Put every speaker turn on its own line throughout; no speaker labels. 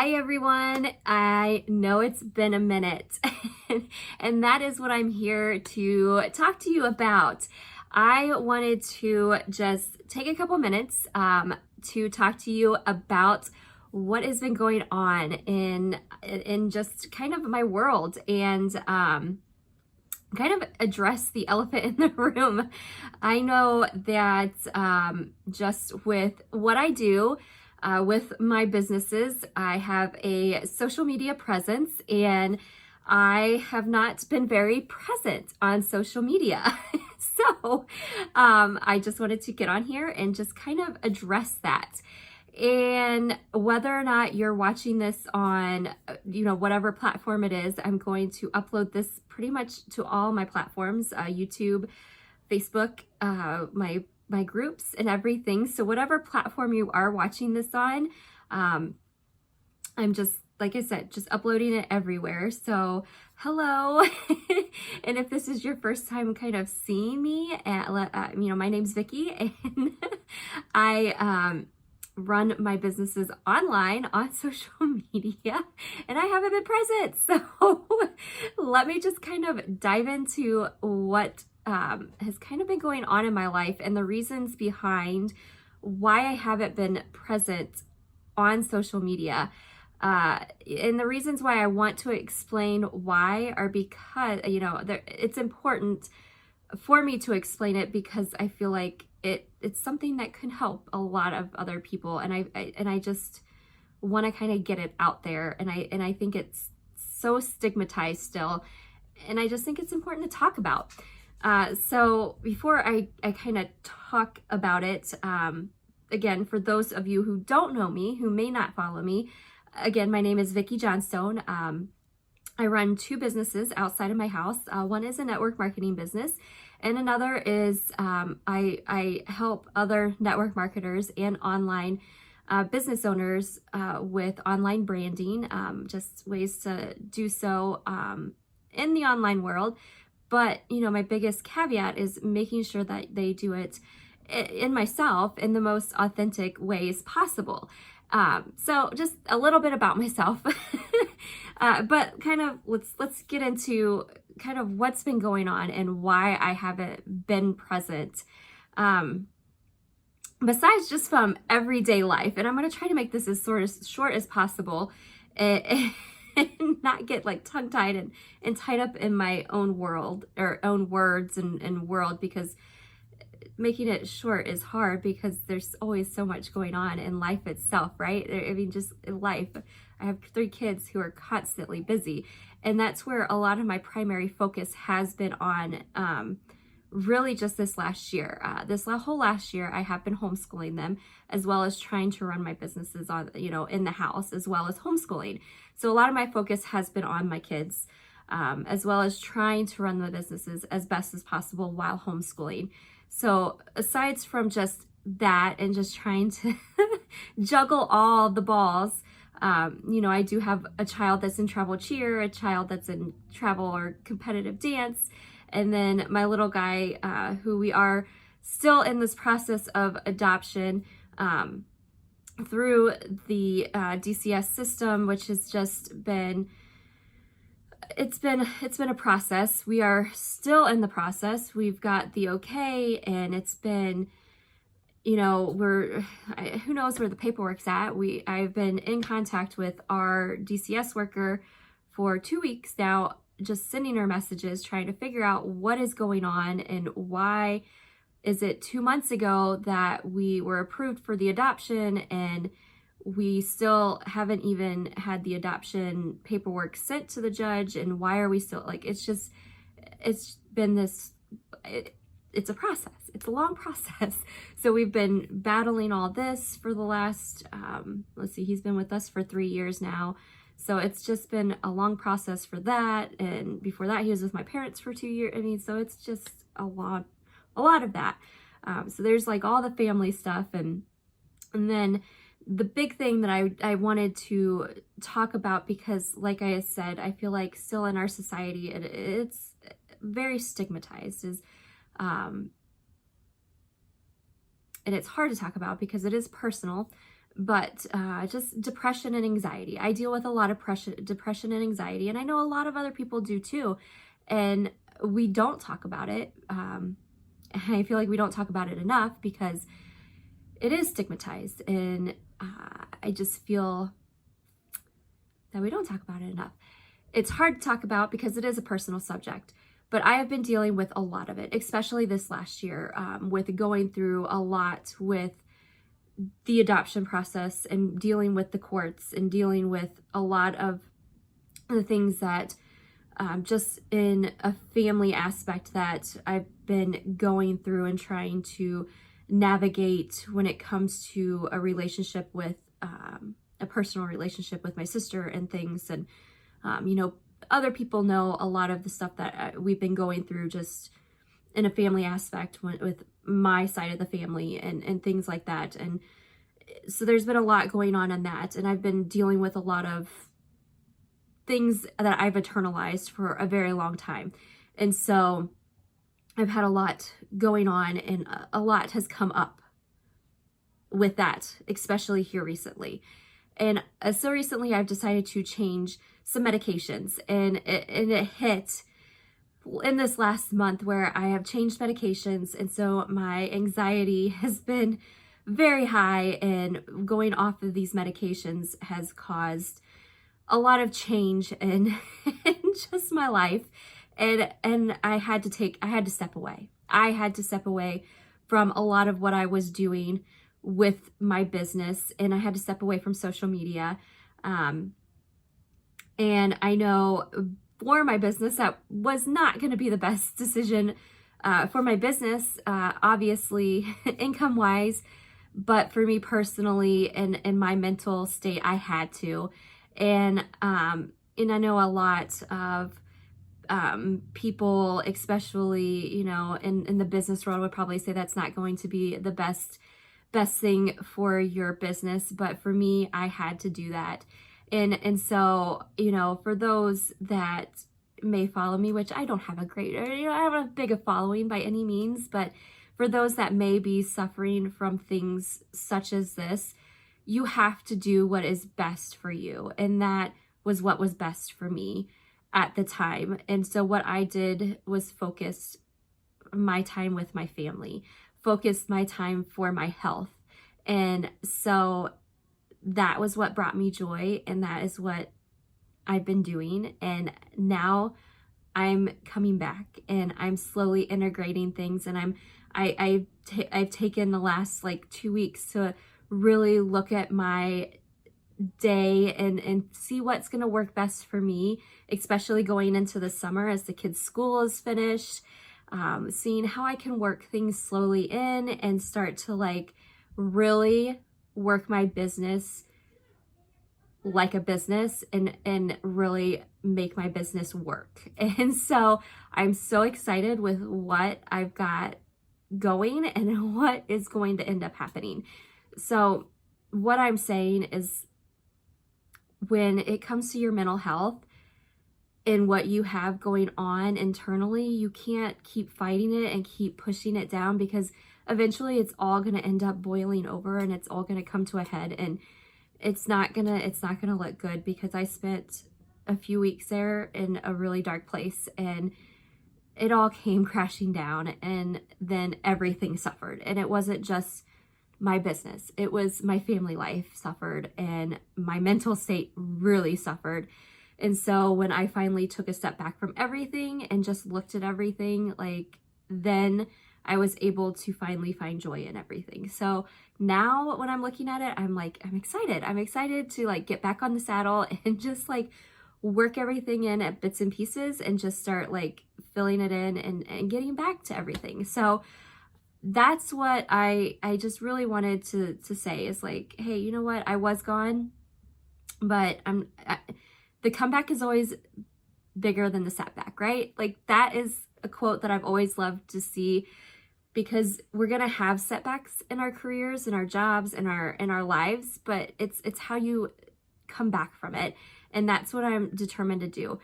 Hi everyone, I know it's been a minute and that is what I'm here to talk to you about. I wanted to just take a couple minutes to talk to you about what has been going on in just kind of my world and kind of address the elephant in the room. I know that just with what I do, with my businesses, I have a social media presence and I have not been very present on social media. So I just wanted to get on here and just kind of address that. And whether or not you're watching this on, whatever platform it is, I'm going to upload this pretty much to all my platforms, YouTube, Facebook, my groups and everything. So whatever platform you are watching this on, I'm just, like I said, just uploading it everywhere. So hello. And if this is your first time kind of seeing me, my name's Vicki and I run my businesses online on social media and I haven't been present. So let me just kind of dive into what has kind of been going on in my life and the reasons behind why I haven't been present on social media. And the reasons why I want to explain why are because, it's important for me to explain it because I feel like it's something that can help a lot of other people. And I just want to kind of get it out there. And I think it's so stigmatized still. And I just think it's important to talk about. So before I kind of talk about it, again, for those of you who don't know me, who may not follow me, again, my name is Vicki Johnstone. I run two businesses outside of my house. One is a network marketing business, and another is I help other network marketers and online business owners with online branding, just ways to do so in the online world. But, my biggest caveat is making sure that they do it in myself in the most authentic ways possible. So just a little bit about myself, but kind of let's get into kind of what's been going on and why I haven't been present. Besides just from everyday life, and I'm going to try to make this as short as possible and not get like tongue-tied and tied up in my own world or own words and world, because making it short is hard because there's always so much going on in life itself, right? I mean, just in life. I have 3 kids who are constantly busy, and that's where a lot of my primary focus has been on really just this last year. This whole last year, I have been homeschooling them, as well as trying to run my businesses on, in the house, as well as homeschooling. So a lot of my focus has been on my kids, as well as trying to run the businesses as best as possible while homeschooling. So aside from just that and just trying to juggle all the balls, I do have a child that's in travel cheer, a child that's in travel or competitive dance, and then my little guy, who we are still in this process of adoption through the DCS system, which has just been it's been a process. We are still in the process. We've got the okay, and it's been, who knows where the paperwork's at. I've been in contact with our DCS worker for 2 weeks now, just sending her messages, trying to figure out what is going on and why is it 2 months ago that we were approved for the adoption and we still haven't even had the adoption paperwork sent to the judge, and why are we still it's been this, it's a process. It's a long process. So we've been battling all this for the last, he's been with us for 3 years now. So it's just been a long process for that. And before that, he was with my parents for 2 years. So it's just a lot of that. So there's like all the family stuff. And then the big thing that I wanted to talk about, because like I said, I feel like still in our society, it's very stigmatized, and it's hard to talk about because it is personal, but just depression and anxiety. I deal with a lot of depression and anxiety, and I know a lot of other people do too. And we don't talk about it. I feel like we don't talk about it enough because it is stigmatized, and I just feel that we don't talk about it enough. It's hard to talk about because it is a personal subject, but I have been dealing with a lot of it, especially this last year, with going through a lot with the adoption process and dealing with the courts and dealing with a lot of the things that just in a family aspect that I've been going through and trying to navigate when it comes to a relationship with a personal relationship with my sister and things. And other people know a lot of the stuff that we've been going through just in a family aspect with my side of the family and things like that. And so there's been a lot going on in that, and I've been dealing with a lot of things that I've internalized for a very long time. And so I've had a lot going on, and a lot has come up with that, especially here recently. And so recently I've decided to change some medications, and it hit in this last month where I have changed medications. And so my anxiety has been very high, and going off of these medications has caused a lot of change in just my life. And I had to step away. I had to step away from a lot of what I was doing with my business, and I had to step away from social media. And I know for my business, that was not going to be the best decision for my business, obviously income wise, but for me personally and in my mental state, I had to. And I know a lot of people, especially, in the business world, would probably say that's not going to be the best thing for your business. But for me, I had to do that. And so, for those that may follow me, which I don't have I don't have a big a following by any means, but for those that may be suffering from things such as this, you have to do what is best for you. And that was what was best for me at the time. And so what I did was focus my time with my family, focus my time for my health. And so that was what brought me joy, and that is what I've been doing. And now I'm coming back, and I'm slowly integrating things. And I've taken the last 2 weeks to really look at my day and see what's going to work best for me, especially going into the summer as the kids' school is finished, seeing how I can work things slowly in and start to really work my business like a business and really make my business work. And so I'm so excited with what I've got going and what is going to end up happening. So what I'm saying is, when it comes to your mental health and what you have going on internally, you can't keep fighting it and keep pushing it down, because eventually it's all going to end up boiling over, and it's all going to come to a head, and it's not going to look good, because I spent a few weeks there in a really dark place, and it all came crashing down, and then everything suffered. And it wasn't just my business, it was my family life suffered, and my mental state really suffered. And so when I finally took a step back from everything and just looked at everything, then I was able to finally find joy in everything. So now when I'm looking at it, I'm excited. I'm excited to get back on the saddle and just work everything in at bits and pieces, and just start filling it in and getting back to everything. So that's what I just really wanted to say is hey, you know what? I was gone, but the comeback is always bigger than the setback, right? That is a quote that I've always loved to see, because we're going to have setbacks in our careers, in our jobs, in our lives, but it's how you come back from it. And that's what I'm determined to do.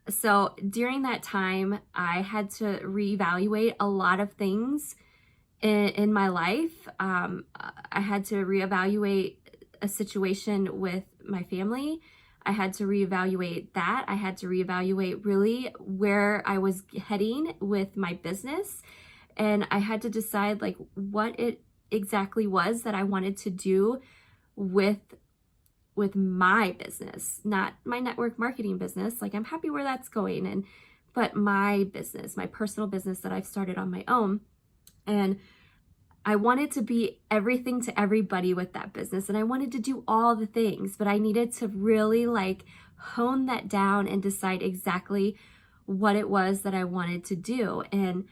So during that time, I had to reevaluate a lot of things in my life. I had to reevaluate a situation with my family. I had to reevaluate that. I had to reevaluate really where I was heading with my business. And I had to decide like what it exactly was that I wanted to do with my business, not my network marketing business. Like I'm happy where that's going, but my business, my personal business that I've started on my own. And I wanted to be everything to everybody with that business. And I wanted to do all the things, but I needed to really like hone that down and decide exactly what it was that I wanted to do. And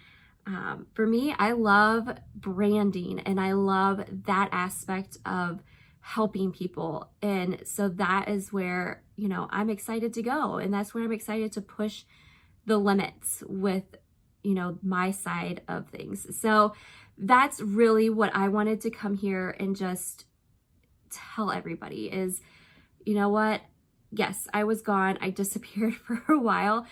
for me, I love branding and I love that aspect of helping people. And so that is where, I'm excited to go. And that's where I'm excited to push the limits with, my side of things. So that's really what I wanted to come here and just tell everybody is, you know what? Yes, I was gone. I disappeared for a while,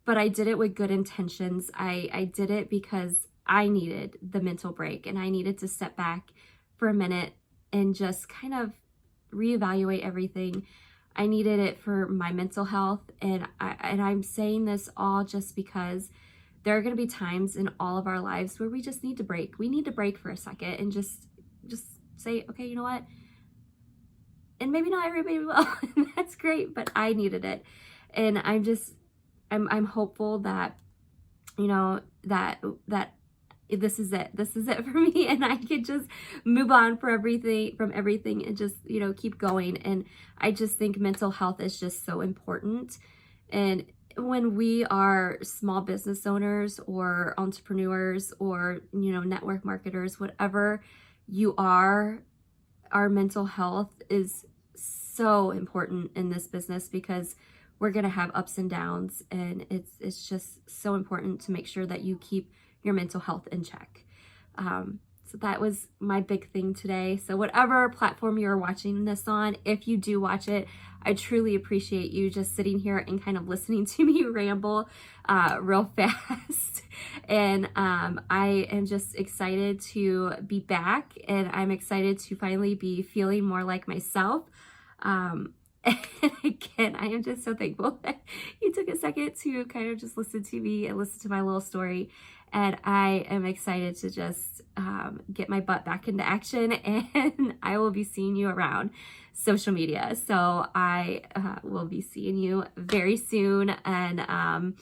but I did it with good intentions. I did it because I needed the mental break and I needed to step back for a minute and just kind of reevaluate everything. I needed it for my mental health. And I'm saying this all just because there are going to be times in all of our lives where we just need to break. We need to break for a second and just say, okay, you know what? And maybe not everybody will. And that's great, but I needed it. And I'm hopeful that, that this is it. This is it for me. And I could just move on from everything and just, keep going. And I just think mental health is just so important. And when we are small business owners or entrepreneurs or, network marketers, whatever you are, our mental health is so important in this business because we're going to have ups and downs. And it's just so important to make sure that you keep your mental health in check. So that was my big thing today. So whatever platform you're watching this on, if you do watch it, I truly appreciate you just sitting here and kind of listening to me ramble real fast. And I am just excited to be back, and I'm excited to finally be feeling more like myself. And again, I am just so thankful that you took a second to kind of just listen to me and listen to my little story. And I am excited to just get my butt back into action, and I will be seeing you around social media. So I will be seeing you very soon, and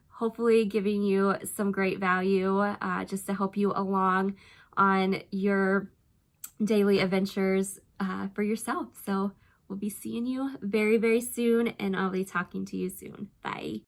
hopefully giving you some great value just to help you along on your daily adventures for yourself. So we'll be seeing you very, very soon, and I'll be talking to you soon. Bye.